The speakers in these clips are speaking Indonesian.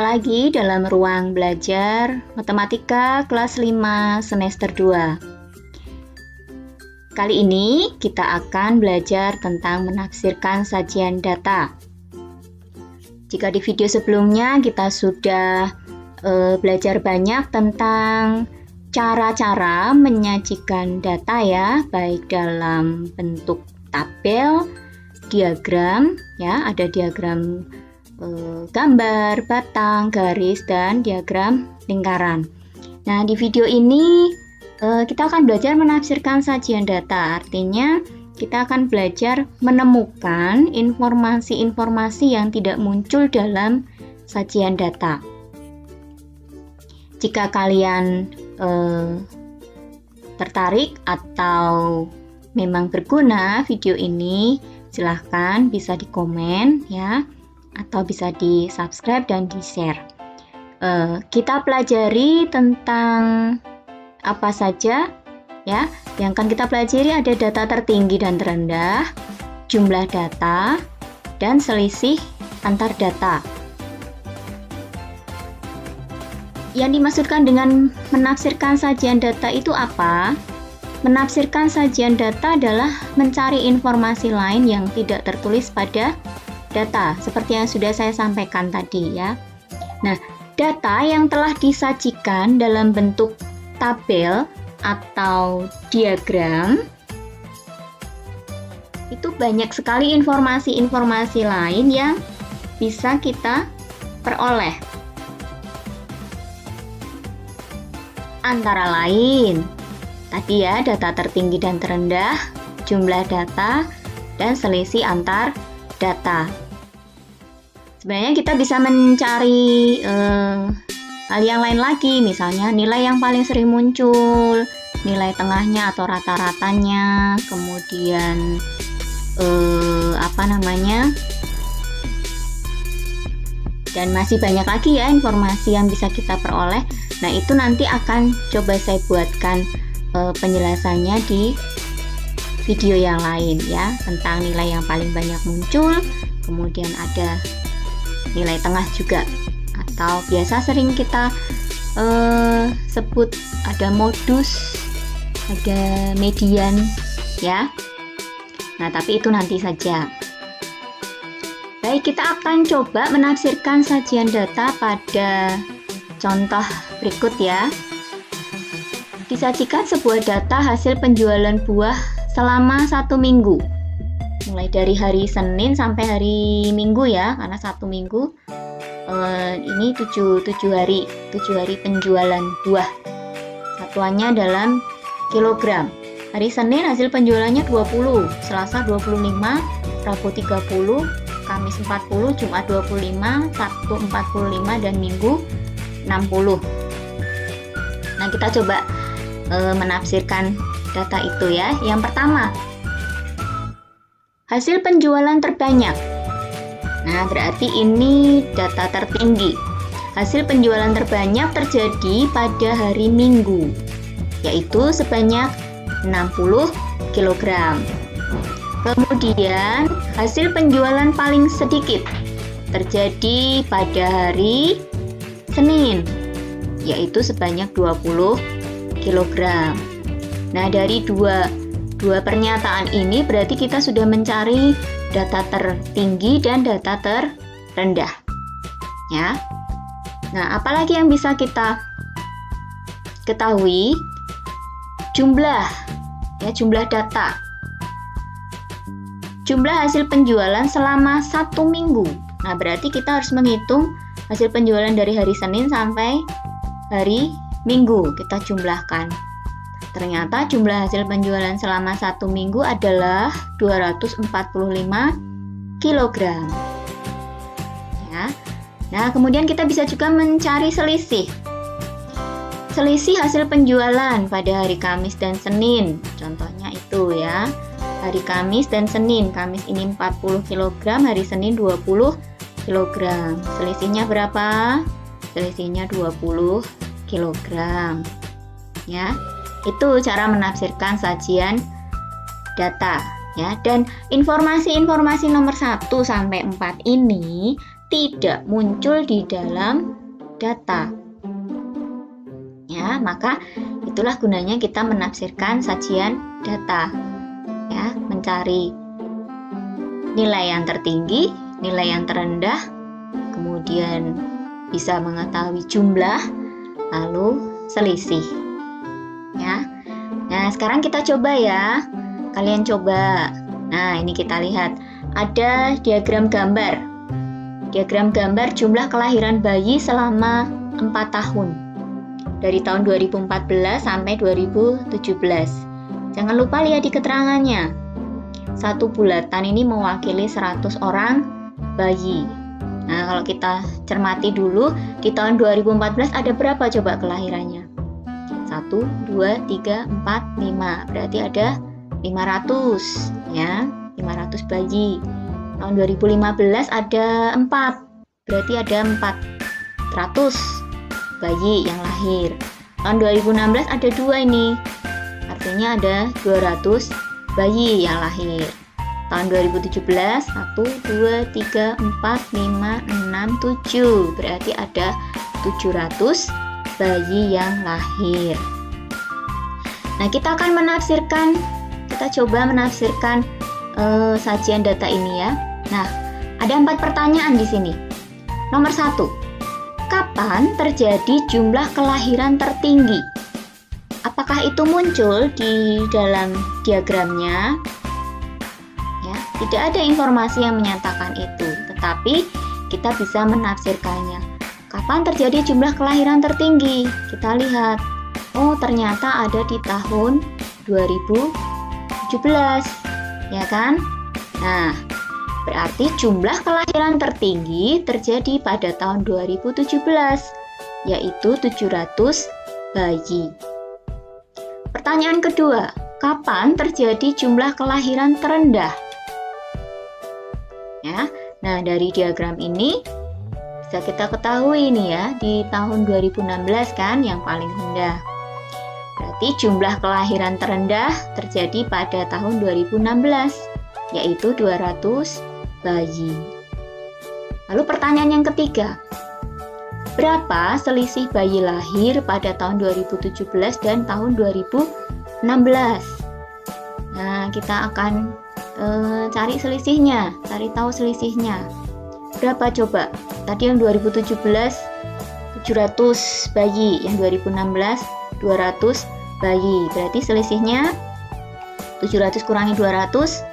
lagi dalam ruang belajar Matematika kelas 5 semester 2. Kali ini kita akan belajar tentang menafsirkan sajian data. Jika di video sebelumnya kita sudah belajar banyak tentang cara-cara menyajikan data ya, baik dalam bentuk tabel, diagram ya, ada diagram gambar, batang, garis, dan diagram lingkaran. Nah, di video ini kita akan belajar menafsirkan sajian data. Artinya, kita akan belajar menemukan informasi-informasi yang tidak muncul dalam sajian data. Jika kalian tertarik atau memang berguna video ini, silahkan bisa di komen ya, atau bisa di subscribe dan di share. Kita pelajari tentang apa saja ya. Yang akan kita pelajari ada data tertinggi dan terendah, jumlah data, dan selisih antar data. Yang dimaksudkan dengan menafsirkan sajian data itu apa? Menafsirkan sajian data adalah mencari informasi lain yang tidak tertulis pada data, seperti yang sudah saya sampaikan tadi ya. Nah, data yang telah disajikan dalam bentuk tabel atau diagram, itu banyak sekali informasi-informasi lain yang bisa kita peroleh. Antara lain, tadi ya, data tertinggi dan terendah, jumlah data, dan selisih antar data. Sebenarnya kita bisa mencari hal yang lain lagi, misalnya nilai yang paling sering muncul, nilai tengahnya atau rata-ratanya, kemudian dan masih banyak lagi ya informasi yang bisa kita peroleh. Nah, itu nanti akan coba saya buatkan penjelasannya di video yang lain ya, tentang nilai yang paling banyak muncul, kemudian ada nilai tengah juga, atau biasa sering kita sebut ada modus, ada median ya. Nah, tapi itu nanti saja. Baik, kita akan coba menafsirkan sajian data pada contoh berikut ya. Disajikan sebuah data hasil penjualan buah selama 1 minggu, mulai dari hari Senin sampai hari Minggu ya, karena 1 minggu ini 7 hari penjualan buah. Satuannya dalam kilogram. Hari Senin hasil penjualannya 20, Selasa 25, Rabu 30, Kamis 40, Jumat 25, Sabtu 45, dan Minggu 60. Nah, kita coba menafsirkan data itu ya. Yang pertama, hasil penjualan terbanyak. Nah, berarti ini data tertinggi. Hasil penjualan terbanyak terjadi pada hari Minggu, yaitu sebanyak 60 kg. Kemudian, hasil penjualan paling sedikit terjadi pada hari Senin, yaitu sebanyak 20 kg. Nah, dari dua pernyataan ini berarti kita sudah mencari data tertinggi dan data terendah. Ya. Nah, apalagi yang bisa kita ketahui? Jumlah data. Jumlah hasil penjualan selama 1 minggu. Nah, berarti kita harus menghitung hasil penjualan dari hari Senin sampai hari Minggu. Kita jumlahkan. Ternyata jumlah hasil penjualan selama 1 minggu adalah 245 kg. Ya. Nah, kemudian kita bisa juga mencari selisih. Selisih hasil penjualan pada hari Kamis dan Senin. Contohnya itu ya. Hari Kamis dan Senin. Kamis ini 40 kg, hari Senin 20 kg. Selisihnya berapa? Selisihnya 20 kg. Ya. Itu cara menafsirkan sajian data ya. Dan informasi-informasi nomor 1 sampai 4 ini tidak muncul di dalam data. Ya, maka itulah gunanya kita menafsirkan sajian data. Ya, mencari nilai yang tertinggi, nilai yang terendah, kemudian bisa mengetahui jumlah, lalu selisih. Ya. Nah, sekarang kita coba ya. Kalian coba. Nah, ini kita lihat. Ada diagram gambar. Diagram gambar jumlah kelahiran bayi selama 4 tahun. Dari tahun 2014 sampai 2017. Jangan lupa lihat di keterangannya. Satu bulatan ini mewakili 100 orang bayi. Nah, kalau kita cermati dulu, di tahun 2014 ada berapa coba kelahirannya? 1, 2, 3, 4, 5. Berarti ada 500 ya, 500 bayi. Tahun 2015 ada 4. Berarti ada 400 bayi yang lahir. Tahun 2016 ada 2 ini. Artinya ada 200 bayi yang lahir. Tahun 2017 1, 2, 3, 4, 5, 6, 7. Berarti ada 700 bayi yang lahir. Nah, kita akan menafsirkan, kita coba menafsirkan sajian data ini ya. Nah, ada 4 pertanyaan di sini. Nomor 1, kapan terjadi jumlah kelahiran tertinggi? Apakah itu muncul di dalam diagramnya? Ya, tidak ada informasi yang menyatakan itu, tetapi kita bisa menafsirkannya. Kapan terjadi jumlah kelahiran tertinggi? Kita lihat. Oh, ternyata ada di tahun 2017. Ya kan? Nah, berarti jumlah kelahiran tertinggi terjadi pada tahun 2017, yaitu 700 bayi. Pertanyaan kedua, kapan terjadi jumlah kelahiran terendah? Ya, nah dari diagram ini bisa kita ketahui nih ya, di tahun 2016 kan yang paling rendah. Berarti jumlah kelahiran terendah terjadi pada tahun 2016, yaitu 200 bayi. Lalu pertanyaan yang ketiga, berapa selisih bayi lahir pada tahun 2017 dan tahun 2016? Nah, kita akan cari selisihnya, cari tahu selisihnya. Berapa coba? Tadi yang 2017 700 bayi, yang 2016 200 bayi. Berarti selisihnya 700 kurangi 200.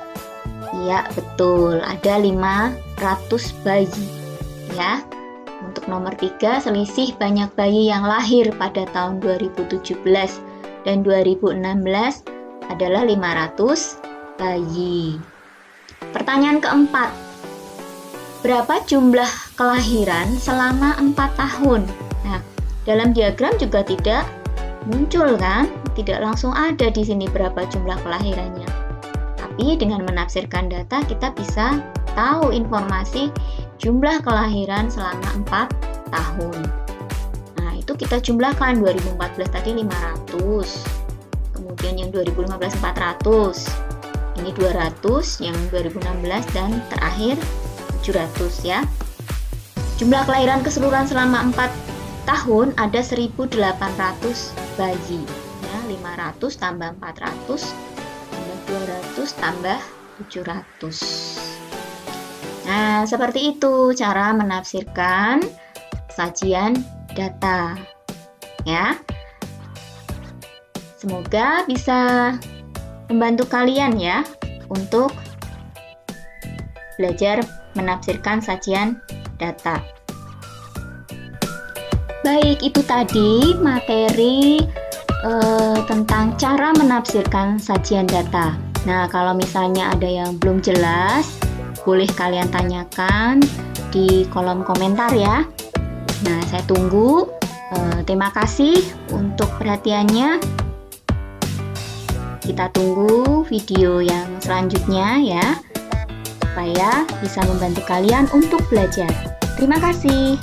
Iya, betul. Ada 500 bayi. Ya. Untuk nomor 3, selisih banyak bayi yang lahir pada tahun 2017 dan 2016 adalah 500 bayi. Pertanyaan keempat, berapa jumlah kelahiran selama 4 tahun? Nah, dalam diagram juga tidak muncul kan? Tidak langsung ada di sini berapa jumlah kelahirannya. Tapi dengan menafsirkan data kita bisa tahu informasi jumlah kelahiran selama 4 tahun. Nah, itu kita jumlahkan. 2014 tadi 500. Kemudian yang 2015 400. Ini 200, yang 2016 dan terakhir 700 ya. Jumlah kelahiran keseluruhan selama 4 tahun ada 1.800 bayi. Ya, 500 tambah 400 tambah 200 tambah 700. Nah, seperti itu cara menafsirkan sajian data. Ya. Semoga bisa membantu kalian ya untuk belajar menafsirkan sajian data. Baik, itu tadi materi tentang cara menafsirkan sajian data. Nah, kalau misalnya ada yang belum jelas, boleh kalian tanyakan di kolom komentar ya. Nah, saya tunggu. Terima kasih untuk perhatiannya. Kita tunggu video yang selanjutnya ya, supaya bisa membantu kalian untuk belajar. Terima kasih.